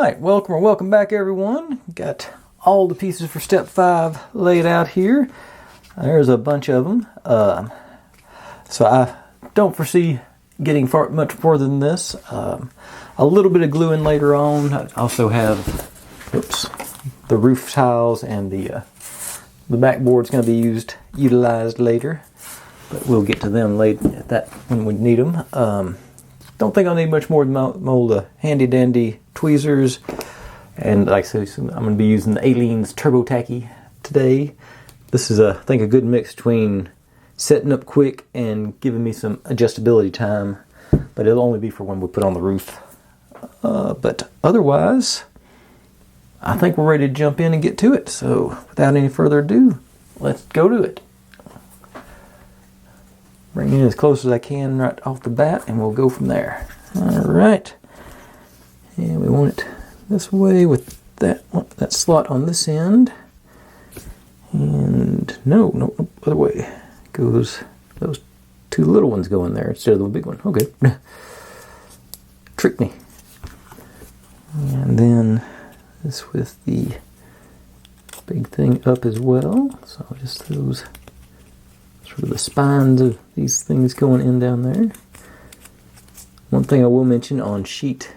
Alright, welcome back everyone. Got all the pieces for step 5 laid out here. There's a bunch of them. So I don't foresee getting much further than this. A little bit of gluing later on. I also have the roof tiles and the backboard's going to be utilized later. But we'll get to them when we need them. Don't think I'll need much more than mold handy dandy tweezers, and like I said, I'm going to be using the Aleene's Turbo Tacky today. This is I think a good mix between setting up quick and giving me some adjustability time, but it'll only be for when we put on the roof. But otherwise, I think we're ready to jump in and get to it. So without any further ado, let's go to it. Bring it as close as I can right off the bat, and we'll go from there. Alright. And we want it this way with that slot on this end. And no, other way. Goes those two little ones go in there instead of the big one. Okay. Trick me. And then this with the big thing up as well. So just those sort of the spines of these things going in down there. One thing I will mention on sheet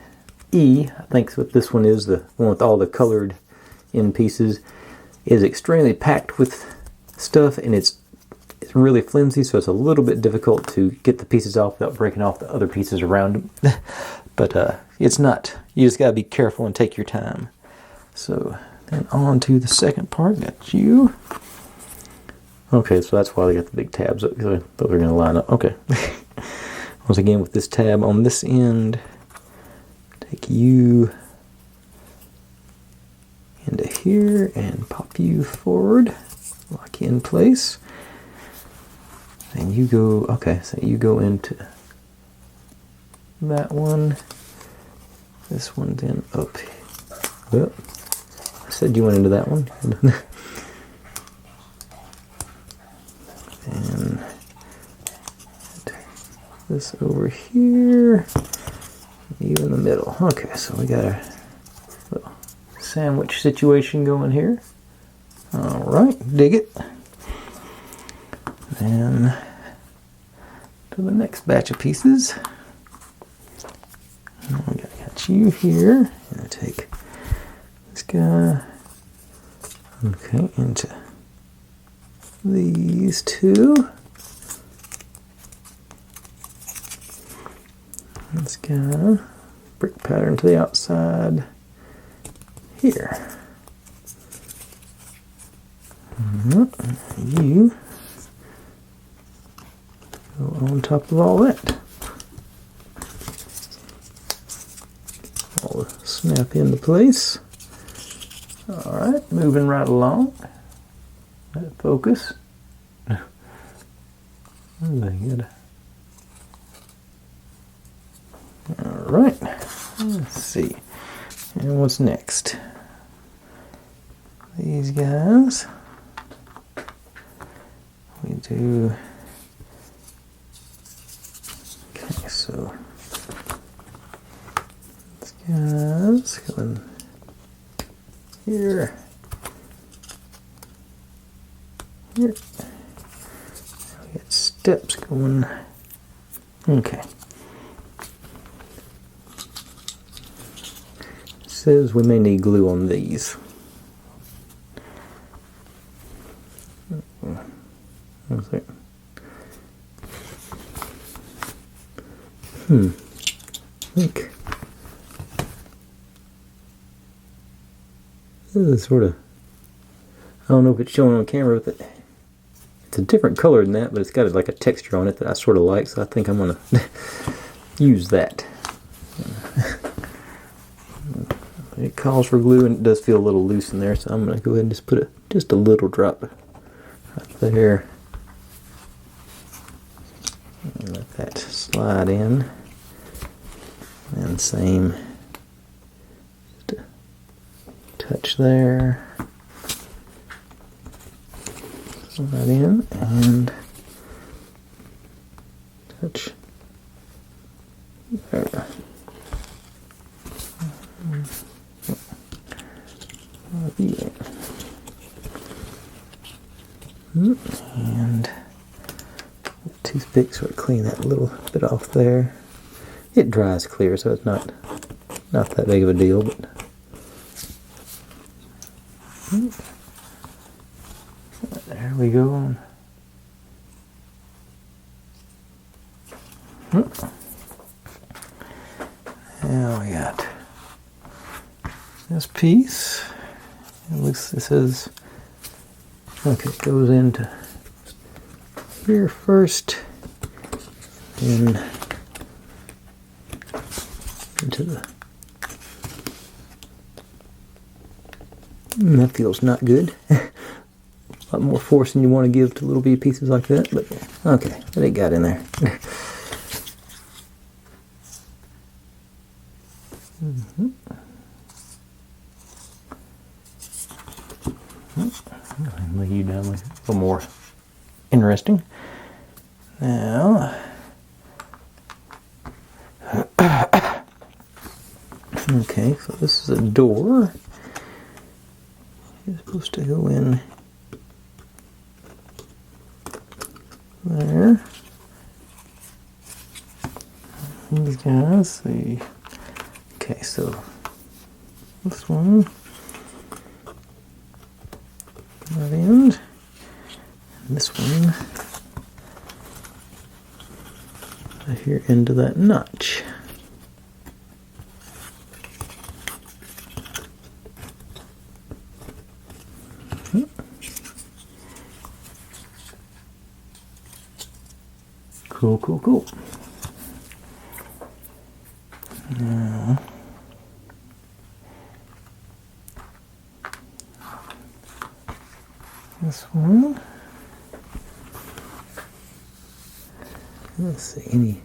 E, I think what this one is, the one with all the colored end pieces, is extremely packed with stuff, and it's really flimsy, so it's a little bit difficult to get the pieces off without breaking off the other pieces around them. But it's not, you just gotta be careful and take your time. So then on to the second part. Got you. Okay, so that's why they got the big tabs up, because I thought they were going to line up. Okay. Once again, with this tab on this end, take you into here and pop you forward, lock you in place. And you go, okay, so you go into that one. This one then up. Oh, I said you went into that one. And this over here, you in the middle. Okay, so we got a little sandwich situation going here. Alright, dig it. Then to the next batch of pieces. We got you here. I'm going to take this guy, okay, into these two. Let's go brick pattern to the outside here. You go on top of all that. All snap into place. Alright, moving right along. Focus. Really good. Alright, let's see. And what's next? These guys. We do. Okay, so these guys going here. Here. We got steps going. Okay. It says we may need glue on these. What's that? I think this is sort of, I don't know if it's showing on camera, but it's a different color than that, but it's got like a texture on it that I sort of like, so I think I'm going to use that. It calls for glue, and it does feel a little loose in there, so I'm going to go ahead and just put just a little drop right there. And let that slide in. And same, just a touch there. Slide in and touch there. And toothpick sort of clean that little bit off there. It dries clear, so it's not that big of a deal, but there we go. Now we got this piece. It says, okay, it goes into here first, then into the, that feels not good. A lot more force than you want to give to little bitty pieces like that, but okay, it got in there. Lay you down with a little more interesting. Now, okay, so this is a door. It's supposed to go in there. These guys, see. Okay, so this one, that end, and this one here into that notch. Cool, cool, cool. Now, this one. Let's see any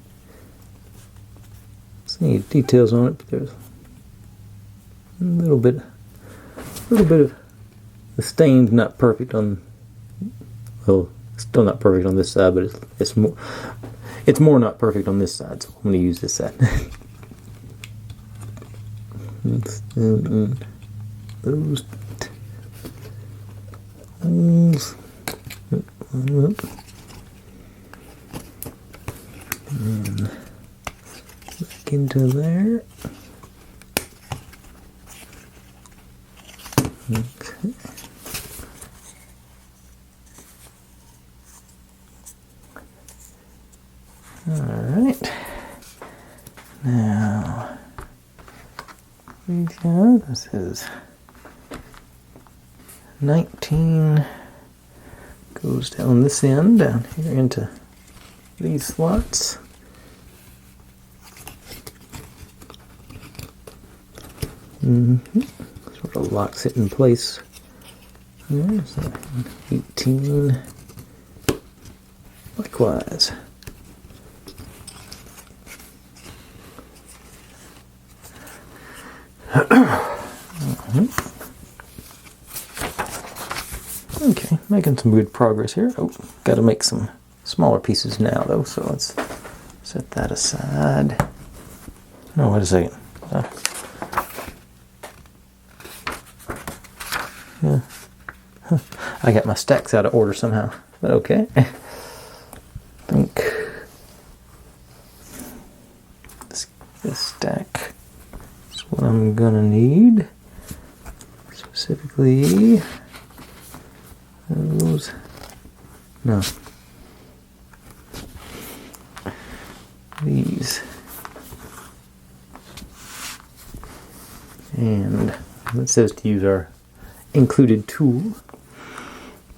details on it, but there's a little bit of the stain's not perfect on. Well, it's still not perfect on this side, but it's more not perfect on this side. So I'm going to use this side. Those holes. And back into there. Okay. Alright. Now, this is 19, goes down this end, down here into these slots. Sort of locks it in place. There, so 18, likewise. Okay, making some good progress here. Oh, got to make some smaller pieces now though, so let's set that aside. No, wait a second. Yeah. Huh. I got my stacks out of order somehow, but okay. I think this stack is what I'm gonna need. Specifically, those. No. These. And it says to use our included tool,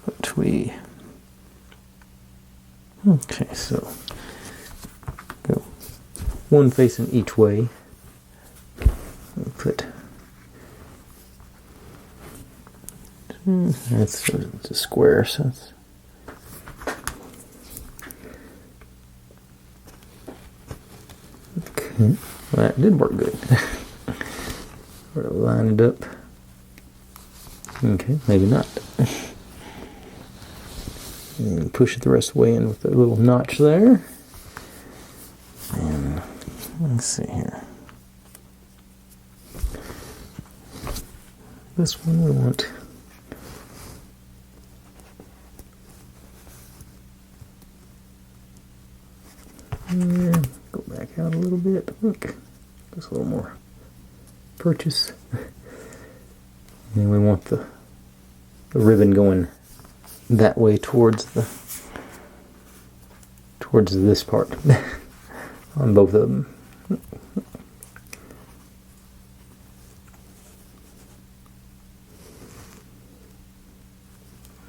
but we, okay, so go one facing each way. We'll put, it's a square, so it's, okay, well, that did work good. Sort of line it up. Okay, maybe not. And push it the rest of the way in with a little notch there. And let's see here. This one we want There. Go back out a little bit. Look, just a little more purchase. And we want the ribbon going that way towards this part on both of them.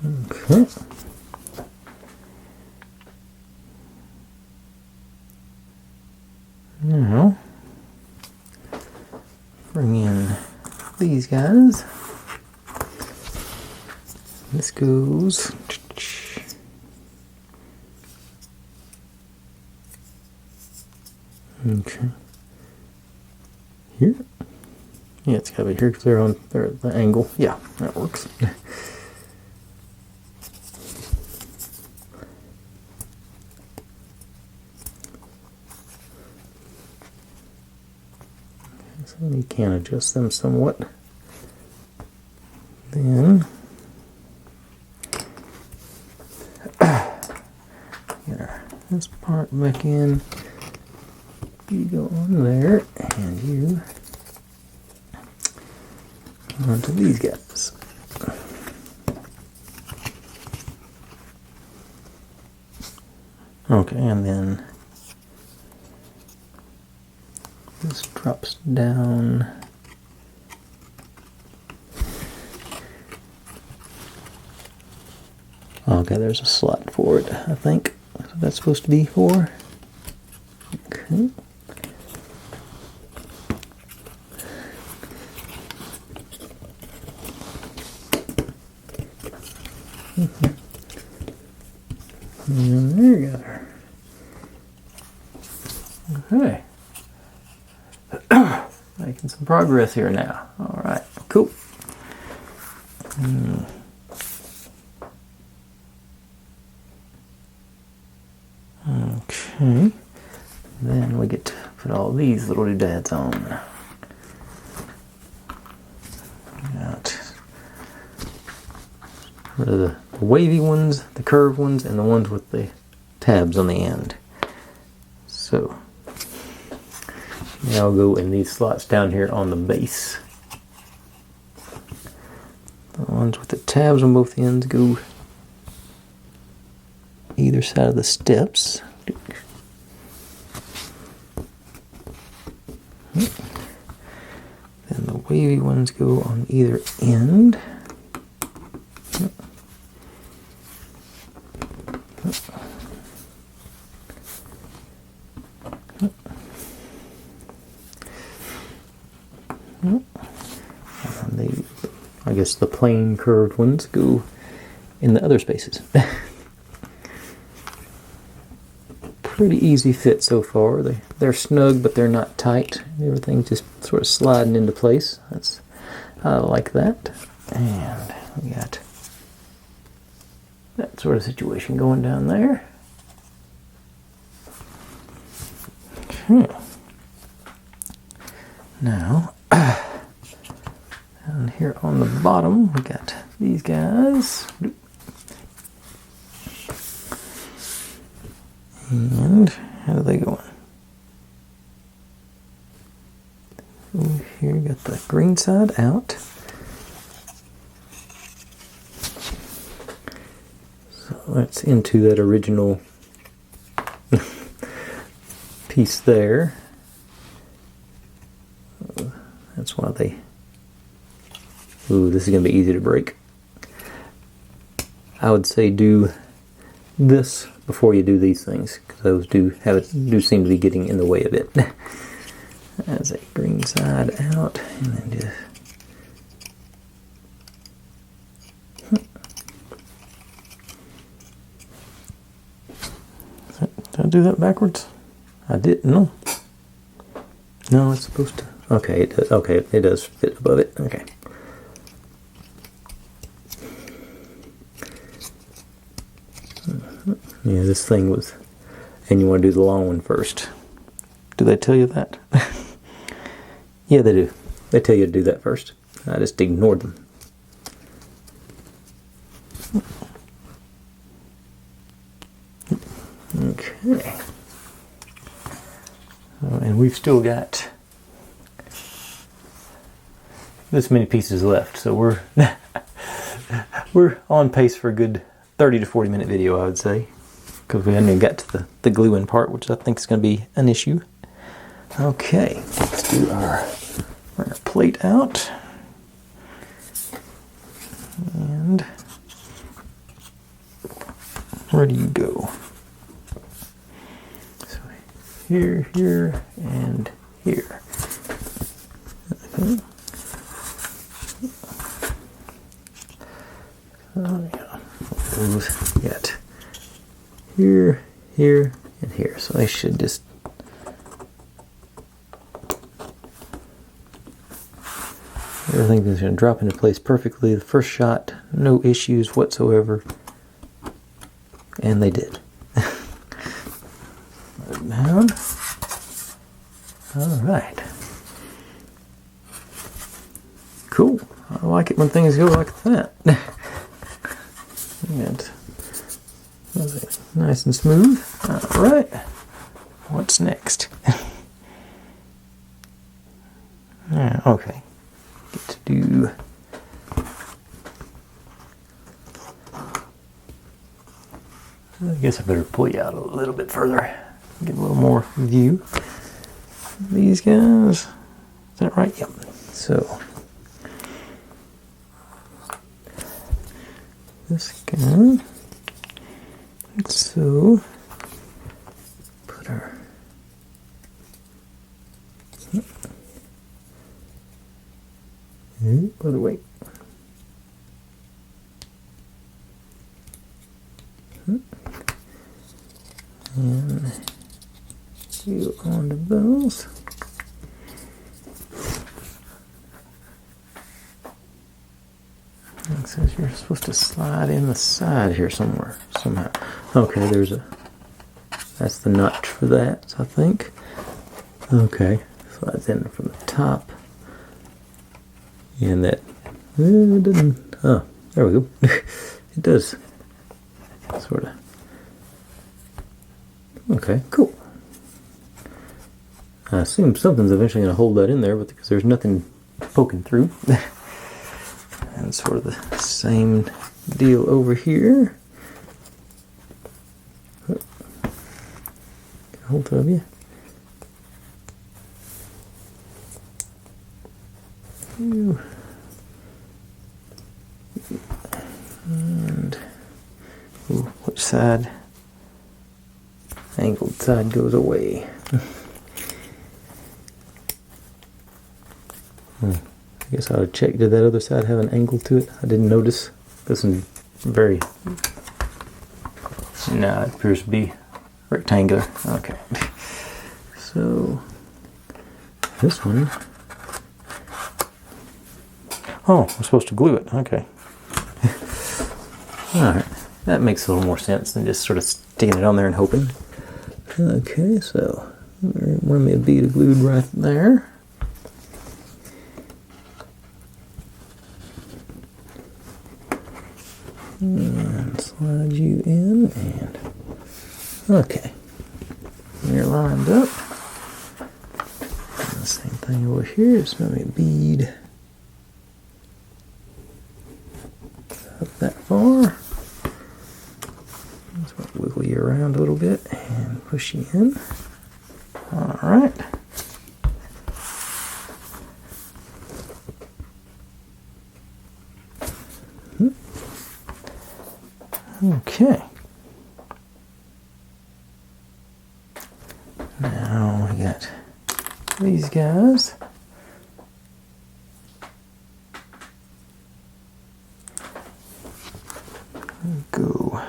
Okay. Now, bring in these guys. This goes okay here. Yeah, it's gotta be here because they're at the angle. Yeah, that works. So you can adjust them somewhat. Then get this part back in. You go on there, and you onto these guys. Okay, and then this drops down. Okay, there's a slot for it, I think. That's what that's supposed to be for. Okay. And there you go. Okay. Making some progress here now. All right, cool. Okay. Then we get to put all these little doodads on. Got rid of the wavy ones, the curved ones, and the ones with the tabs on the end. So now I'll go in these slots down here on the base. The ones with the tabs on both ends go either side of the steps. Then the wavy ones go on either end. And I guess the plain curved ones go in the other spaces. Pretty easy fit so far. They're snug, but they're not tight. Everything's just sort of sliding into place. I like that. And we got that sort of situation going down there. Okay. Now, down here on the bottom, we got these guys. And how are they going? Over here, got the green side out. So that's into that original piece there. That's why they... Ooh, this is going to be easy to break. I would say do this before you do these things, because those do seem to be getting in the way of it. As a green side out, and then just... Did I do that backwards? I didn't. No. No, it's supposed to. Okay, it does. Okay, it does fit above it. Okay. Yeah, this thing was. And you want to do the long one first. Do they tell you that? Yeah, they do. They tell you to do that first. I just ignored them. Okay. And we've still got this many pieces left, so we're we're on pace for a good 30 to 40 minute video, I would say, because we haven't even got to the gluing part, which I think is going to be an issue. Okay, let's do our plate out. And where do you go? So here, here, and here. Okay. Oh yeah, those yet here, here, and here. So I should just everything is going to drop into place perfectly. The first shot, no issues whatsoever, and they did. Put it down. All right. Cool. I like it when things go like that. And nice and smooth. All right. What's next? Yeah, okay. Get to do. I guess I better pull you out a little bit further. Get a little more view. These guys. Is that right? Yep. So. This guy, like so. Put our other way. And you on the bells. It says you're supposed to slide in the side here somewhere, somehow. Okay, that's the notch for that, I think. Okay, slides in from the top. And that, it didn't, oh, there we go. It does, sort of. Okay, cool. I assume something's eventually going to hold that in there, but because there's nothing poking through. And sort of the same deal over here. Get a hold of you. And which side? Angled side goes away. I guess I would check, did that other side have an angle to it? I didn't notice. This is very, no, it appears to be rectangular. Okay. So, this one, oh, I'm supposed to glue it. Okay. Alright, that makes a little more sense than just sort of sticking it on there and hoping. Okay, so, run me a bead of glued right there. And slide you in, and okay, you're lined up. And the same thing over here, just maybe a bead up that far. Just wiggle you around a little bit and push you in. All right. Okay. Now we got these guys. Go.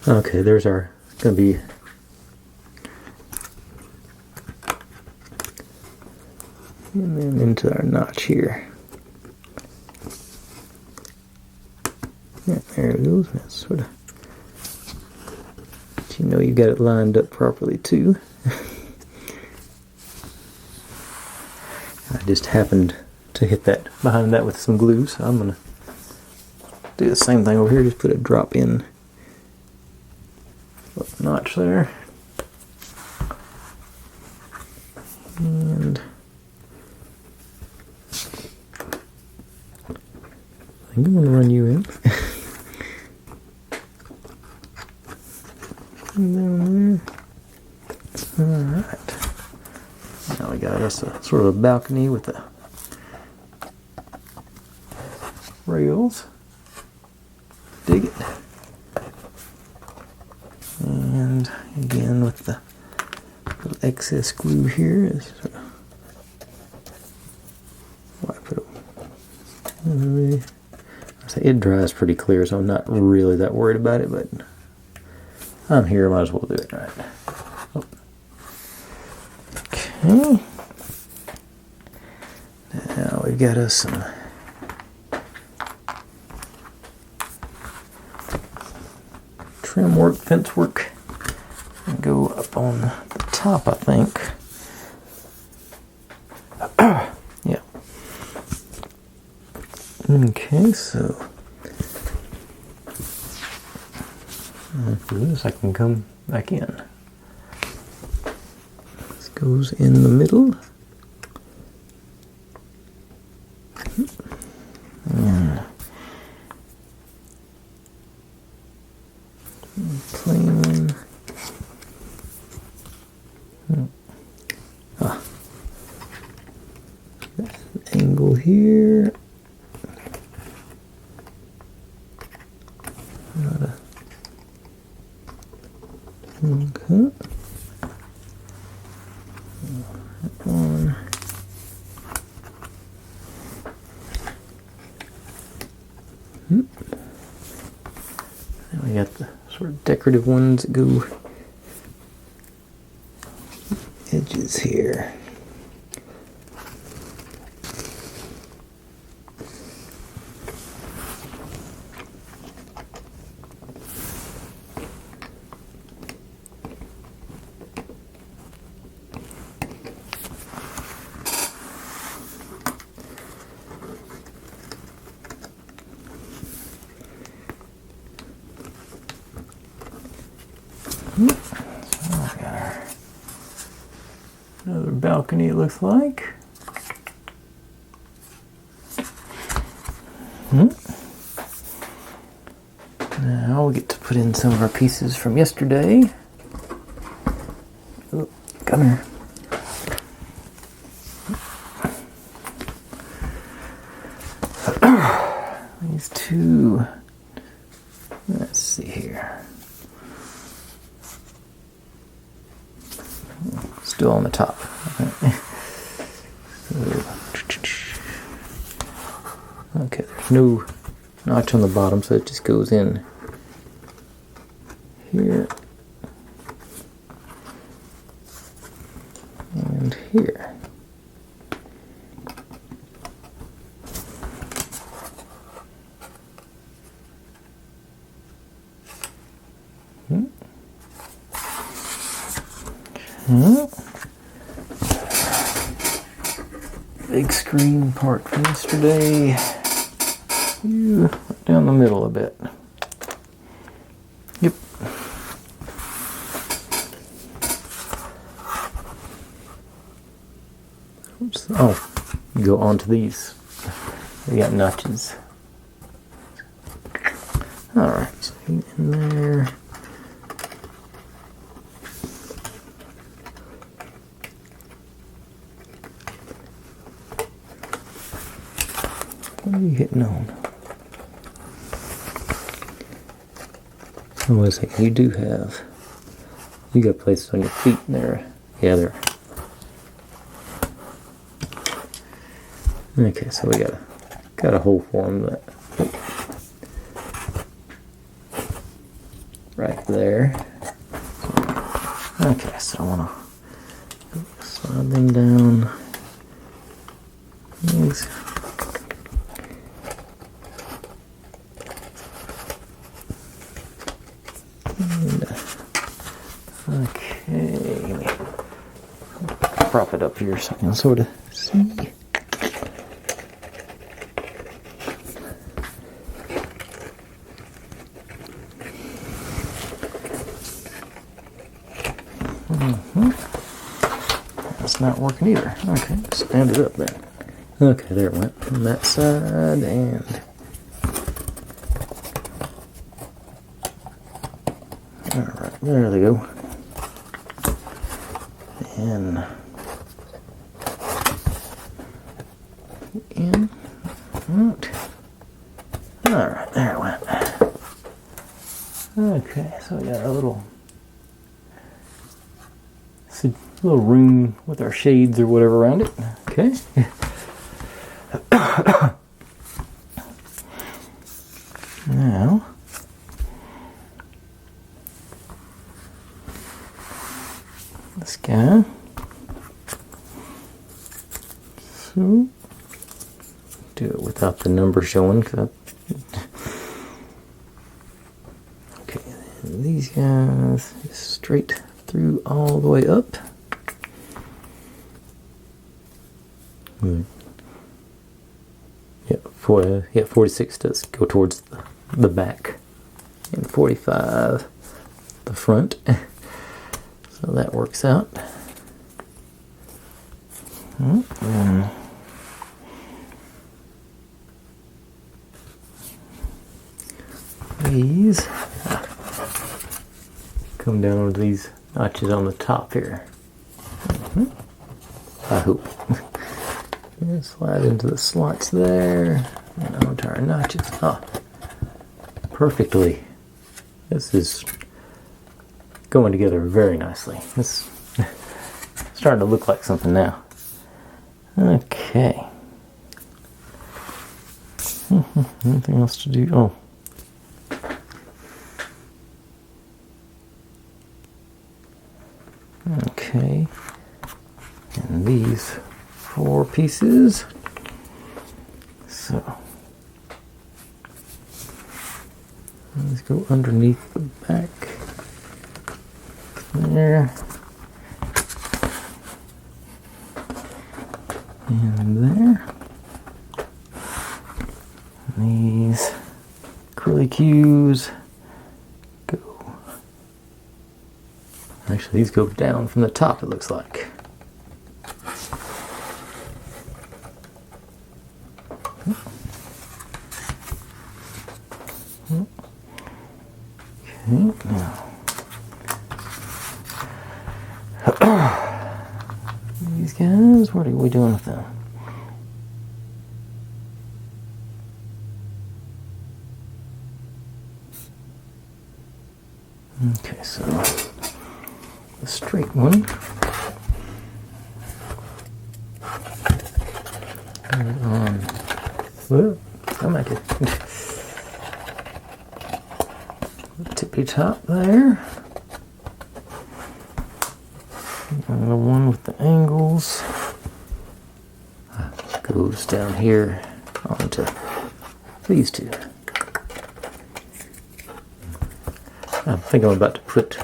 Okay, there's our, gonna be and then into our notch here. Yeah, there it goes. That's sort of, but you know you got it lined up properly too. I just happened to hit that behind that with some glue, so I'm gonna do the same thing over here. Just put a drop in. Well, notch there. And I think I'm going to run you in. Down there. Alright. Now we got us a sort of a balcony with the rails. Dig it. And again with the little excess glue here is wipe it over. It dries pretty clear, so I'm not really that worried about it, but I'm here, might as well do it right. Oh. Okay. Now we've got us some trim work, fence work. And go up on the top, I think. Yeah. Okay, so after this I can come back in. This goes in the middle. And plain one. Angle here. Okay. That one. And we got the sort of decorative ones that go edges here. So we got our another balcony, it looks like. Now we get to put in some of our pieces from yesterday. Oh, come here. These two. Let's see here. Still on the top. Okay, there's no notch on the bottom, so it just goes in here and here. Big screen part from yesterday. Down the middle a bit. Yep. Oops. Oh, you go onto these. They got notches. Alright, so in there. What are you hitting on? Oh, wait a second. You got places on your feet in there. Yeah, there. Okay, so we got a hole for them that right there. Okay, so I want to slide them down. These. Okay, let me prop it up here so I can sort of see. That's not working either. Okay, stand it up then. Okay, there it went on that side, and alright, there they go. And in, out. Alright, there it went. Okay, so we got a little room with our shades or whatever around it. Okay. Now, this guy. So, do it without the number showing. Okay, and these guys straight through all the way up. Yeah, 46 does go towards the back, and 45 the front. So that works out. These come down onto these notches on the top here. I hope. And slide into the slots there, and onto our notches. Oh, perfectly. This is going together very nicely. It's starting to look like something now. Okay. Anything else to do? Oh. Okay. And these 4 pieces. So let's go underneath the back there, and there. And these curlicues go. Actually, these go down from the top, it looks like. Now, these guys, what are we doing with them? Okay, so the straight one. Well, I'll make it. Tippy top there. And the one with the angles goes down here onto these 2. I think I'm about to put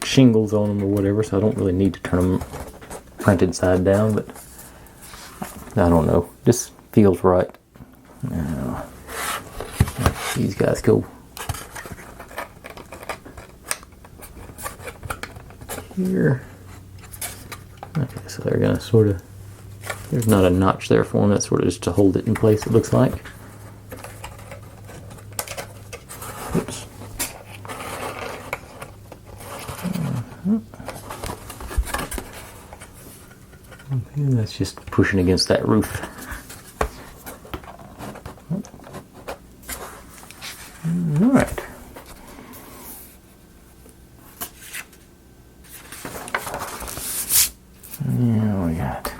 shingles on them or whatever, so I don't really need to turn them printed side down, but I don't know. This feels right. Now, these guys go here. Okay, so they're gonna sort of, there's not a notch there for them, that's sort of just to hold it in place, it looks like. Oops. Okay, that's just pushing against that roof. Alright. Now we got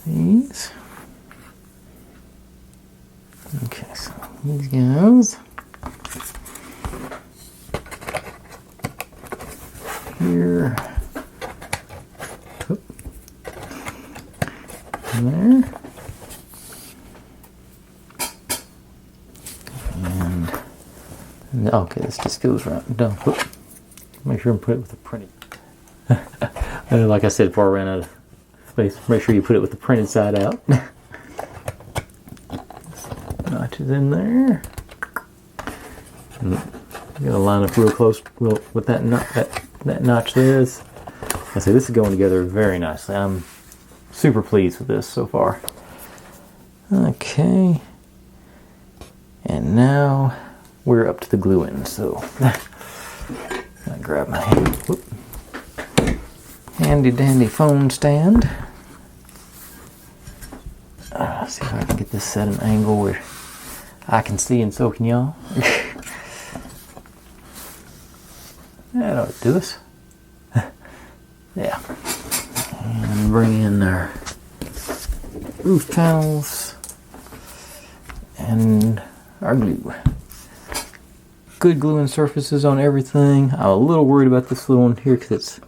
these. Okay, so these guys here, and there, and okay, this just goes right down. Make sure and put it with the printed. Like I said before I ran out of space, make sure you put it with the printed side out. Notches in there. And you gotta line up real close with that that notch there is. I say this is going together very nicely. I'm super pleased with this so far. Okay. And now we're up to the glue end. So I grab my handy dandy phone stand. See if I can get this at an angle where I can see and so can y'all. That ought to do us. Yeah. And bring in our roof panels and our glue. Good gluing surfaces on everything. I'm a little worried about this little one here because it's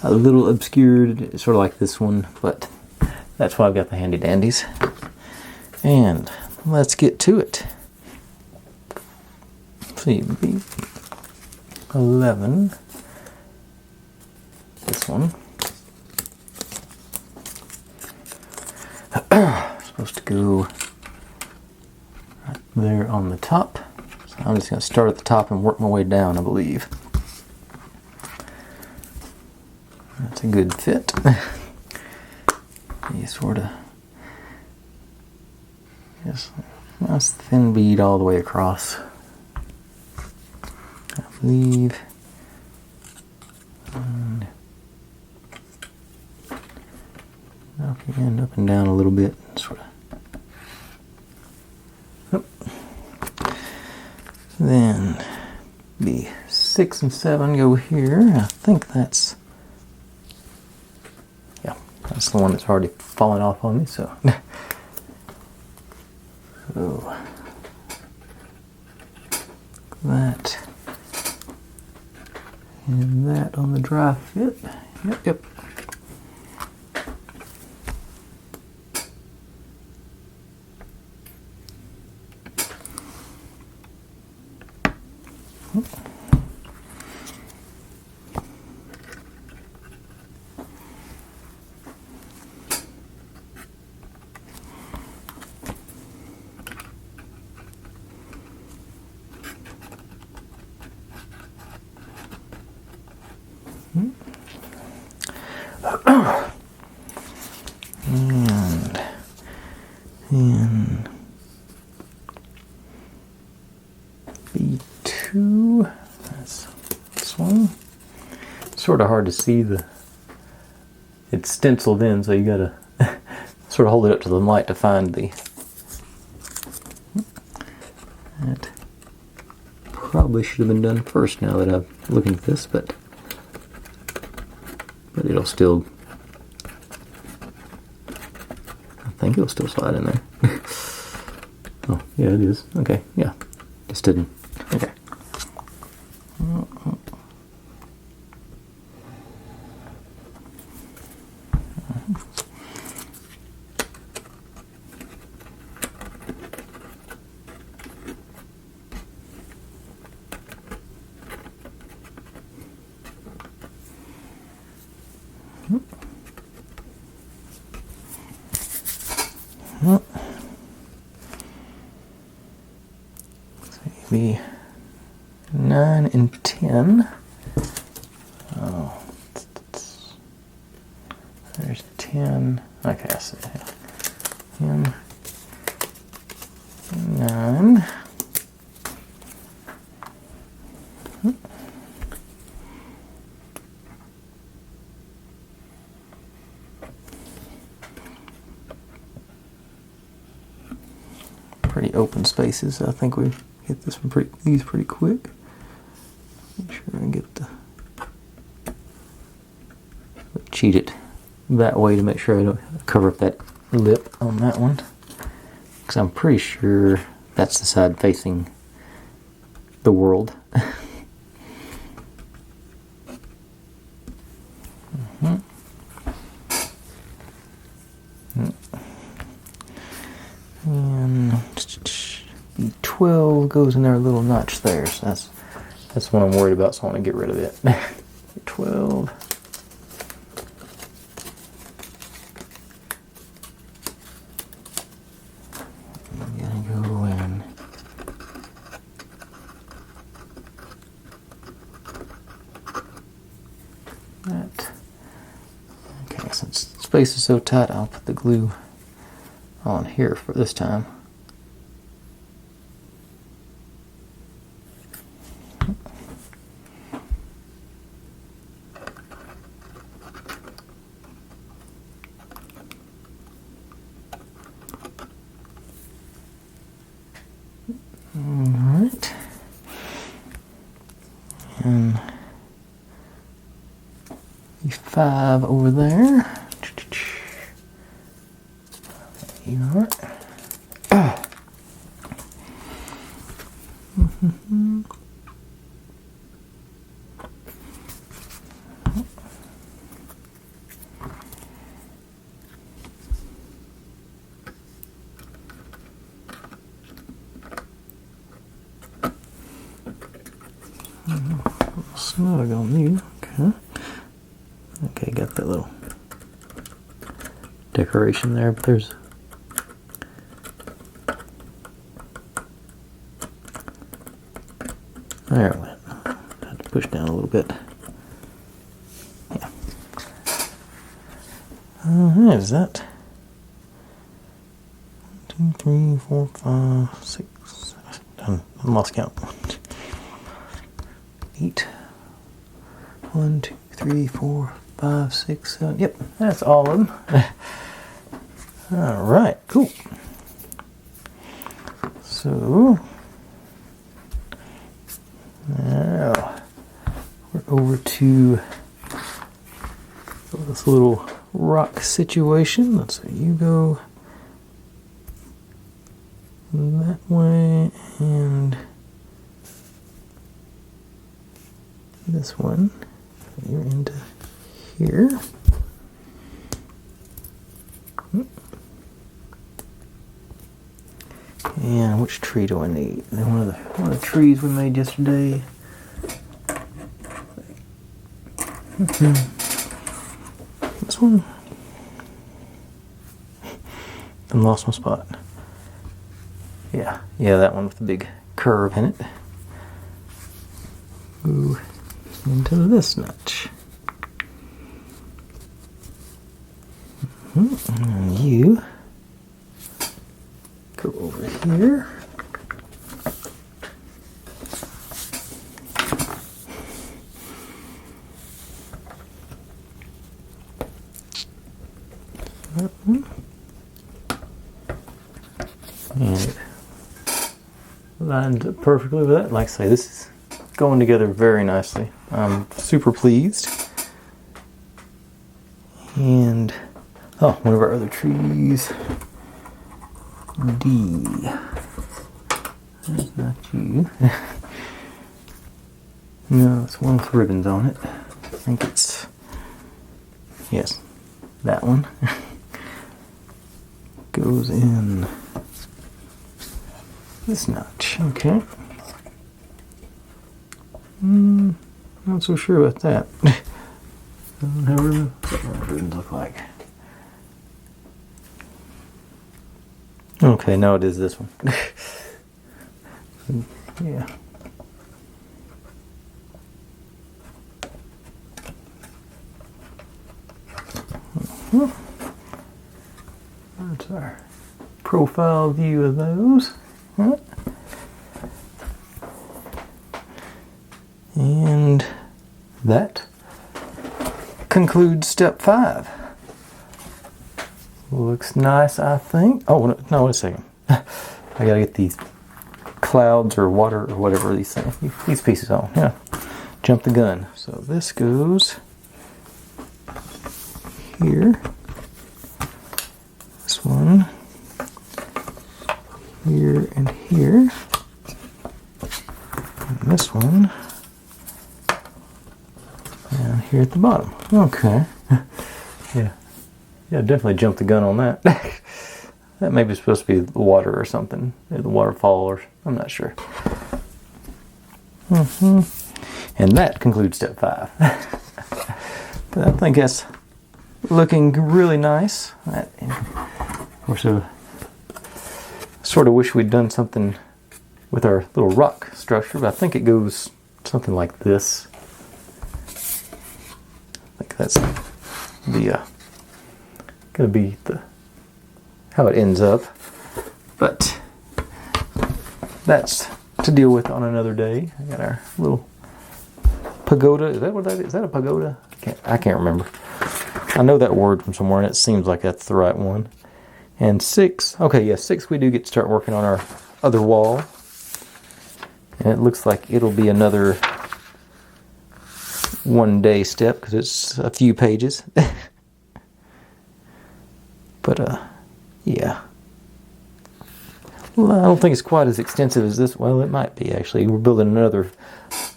a little obscured. It's sort of like this one, but that's why I've got the handy dandies. And let's get to it. See, B11. This one. Supposed to go right there on the top. So I'm just going to start at the top and work my way down, I believe. That's a good fit. You sort of just nice thin bead all the way across, I believe. And knock your end up and down a little bit, sort of. Then the 6 and 7 go here. I think that's, yeah, that's the one that's already fallen off on me. So, so that and that on the dry fit. Yep. And B2, that's this one. Sort of hard to see it's stenciled in, so you gotta sort of hold it up to the light to find that probably should have been done first now that I'm looking at this, but it'll still, I think it'll still slide in there. Oh, yeah, it is. Okay, yeah. Just didn't. Okay. Maybe 9 and 10. Oh, there's 10. Okay, I see. 10, 9. Pretty open spaces. I think we get this one these pretty quick. Make sure I get the cheat it that way to make sure I don't cover up that lip on that one, because I'm pretty sure that's the side facing the world. And B12 goes in there, a little notch there, so that's what I'm worried about, so I want to get rid of it. B12. I'm gonna go in. space is so tight, I'll put the glue on here for this time. Alright. And 5 over there. You are. Snug on you. Okay. Okay, got that little decoration there, but there's there it went. Had to push down a little bit. Yeah. Is that 1, 2, 3, 4, 5, 6, 7, I lost count. 8. 1, 2, 3, 4, 5, 6, 7. Yep, that's all of them. All right, cool. So now we're over to this little rock situation. Let's say you go that way and this one. You're into here. And which tree do I need? One of the trees we made yesterday. This one. I lost my spot. Yeah, that one with the big curve in it. Ooh. Into this notch. And you go over here. And it lines up perfectly with that. Like I say, this is going together very nicely. I'm super pleased. And one of our other trees, D. That's not you. No, it's one with ribbons on it. I think it's, yes, that one. Goes in this notch. Okay. Not so sure about that. I don't have ribbons. What ribbons look like? Okay, no, it is this one. Yeah. That's our profile view of those. And that concludes step 5. Looks nice, I think. Oh, no, wait a second. I gotta get these clouds or water or whatever these things, these pieces on. Yeah, jump the gun. So this goes here. This one here and here. And this one down here at the bottom. Okay. Yeah, definitely jumped the gun on that. That may be supposed to be the water or something. The waterfall, or I'm not sure. And that concludes step 5. But I think that's looking really nice. Of course, I sort of wish we'd done something with our little rock structure, but I think it goes something like this. I think that's the gonna be how it ends up. But that's to deal with on another day. I got our little pagoda. Is that what that is? Is that a pagoda? I can't remember. I know that word from somewhere, and it seems like that's the right one. And 6. Okay, yeah, 6. We do get to start working on our other wall, and it looks like it'll be another one-day step because it's a few pages. But yeah. Well, I don't think it's quite as extensive as this. Well, it might be actually. We're building another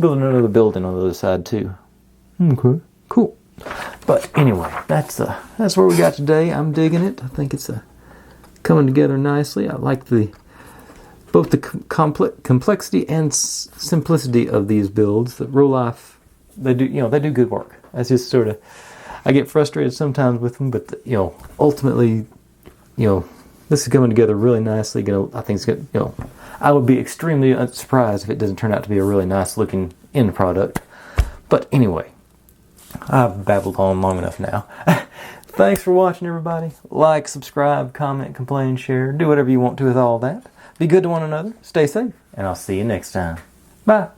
building on the other side too. Okay, cool. But anyway, that's where we got today. I'm digging it. I think it's coming together nicely. I like both the complexity and simplicity of these builds. The Rolife, they do good work. That's just sort of, I get frustrated sometimes with them, but ultimately, this is coming together really nicely. I think it's good. I would be extremely surprised if it doesn't turn out to be a really nice looking end product. But anyway, I've babbled on long enough now. Thanks for watching, everybody. Like, subscribe, comment, complain, share. Do whatever you want to with all that. Be good to one another. Stay safe. And I'll see you next time. Bye.